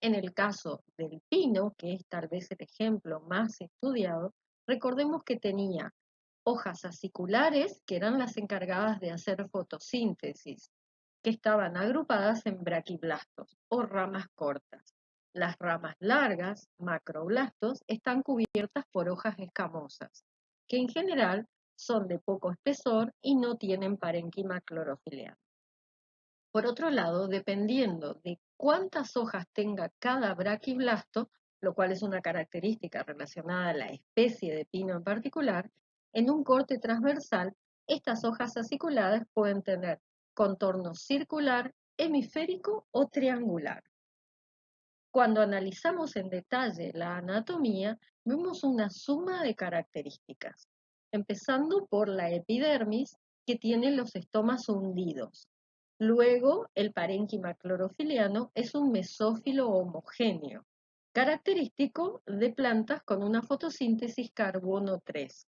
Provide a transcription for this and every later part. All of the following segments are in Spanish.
En el caso del pino, que es tal vez el ejemplo más estudiado, recordemos que tenía hojas aciculares, que eran las encargadas de hacer fotosíntesis, que estaban agrupadas en braquiblastos o ramas cortas. Las ramas largas, macroblastos, están cubiertas por hojas escamosas, que en general son de poco espesor y no tienen parénquima clorofiliana. Por otro lado, dependiendo de cuántas hojas tenga cada braquiblasto, lo cual es una característica relacionada a la especie de pino en particular, en un corte transversal, estas hojas aciculadas pueden tener contorno circular, hemisférico o triangular. Cuando analizamos en detalle la anatomía, vemos una suma de características, empezando por la epidermis, que tiene los estomas hundidos. Luego, el parénquima clorofiliano es un mesófilo homogéneo, característico de plantas con una fotosíntesis carbono 3.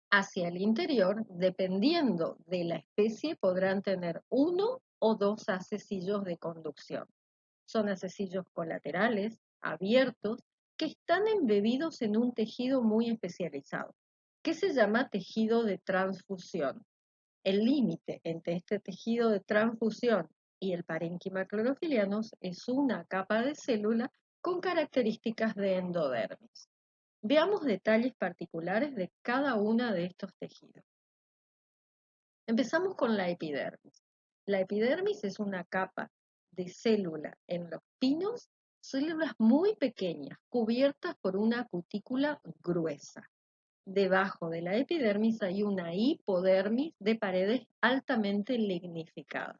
Hacia el interior, dependiendo de la especie, podrán tener uno o dos acecillos de conducción. Son acecillos colaterales, abiertos, que están embebidos en un tejido muy especializado, que se llama tejido de transfusión. El límite entre este tejido de transfusión y el parénquima clorofiliano es una capa de célula con características de endodermis. Veamos detalles particulares de cada uno de estos tejidos. Empezamos con la epidermis. La epidermis es una capa de célula en los pinos, células muy pequeñas, cubiertas por una cutícula gruesa. Debajo de la epidermis hay una hipodermis de paredes altamente lignificadas.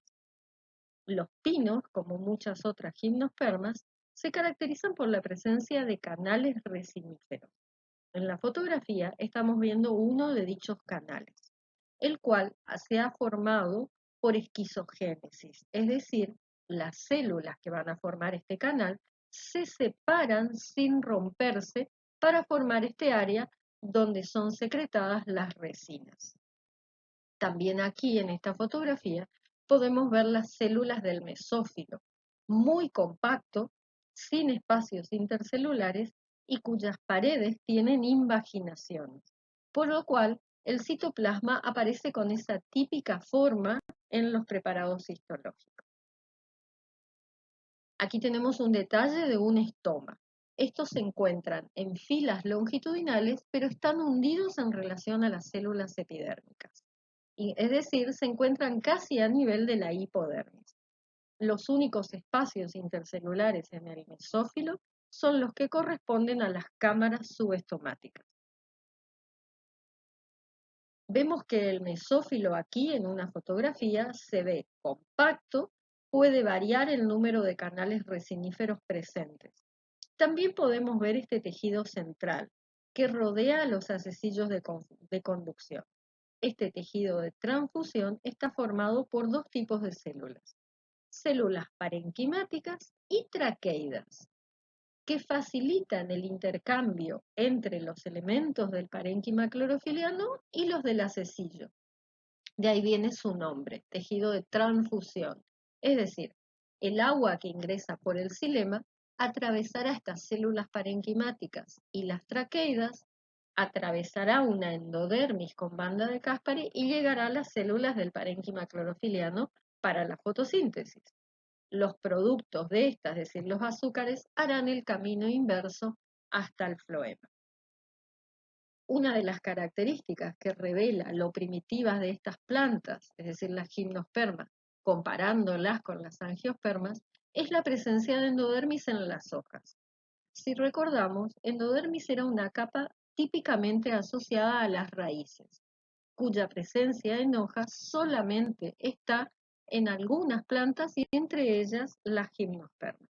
Los pinos, como muchas otras gimnospermas, se caracterizan por la presencia de canales resiníferos. En la fotografía estamos viendo uno de dichos canales, el cual se ha formado por esquizogénesis, es decir, las células que van a formar este canal se separan sin romperse para formar este área donde son secretadas las resinas. También aquí en esta fotografía podemos ver las células del mesófilo, muy compacto, sin espacios intercelulares y cuyas paredes tienen invaginaciones, por lo cual el citoplasma aparece con esa típica forma en los preparados histológicos. Aquí tenemos un detalle de un estoma. Estos se encuentran en filas longitudinales, pero están hundidos en relación a las células epidérmicas. Es decir, se encuentran casi a nivel de la hipodermis. Los únicos espacios intercelulares en el mesófilo son los que corresponden a las cámaras subestomáticas. Vemos que el mesófilo aquí en una fotografía se ve compacto, puede variar el número de canales resiníferos presentes. También podemos ver este tejido central que rodea a los acecillos de conducción. Este tejido de transfusión está formado por dos tipos de células parenquimáticas y traqueidas, que facilitan el intercambio entre los elementos del parénquima clorofiliano y los del acecillo. De ahí viene su nombre, tejido de transfusión. Es decir, el agua que ingresa por el xilema atravesará estas células parenquimáticas y las traqueidas, atravesará una endodermis con banda de Caspary y llegará a las células del parénquima clorofiliano para la fotosíntesis. Los productos de estas, es decir, los azúcares, harán el camino inverso hasta el floema. Una de las características que revela lo primitivas de estas plantas, es decir, las gimnospermas, comparándolas con las angiospermas, es la presencia de endodermis en las hojas. Si recordamos, endodermis era una capa típicamente asociada a las raíces, cuya presencia en hojas solamente está en algunas plantas y entre ellas las gimnospermas.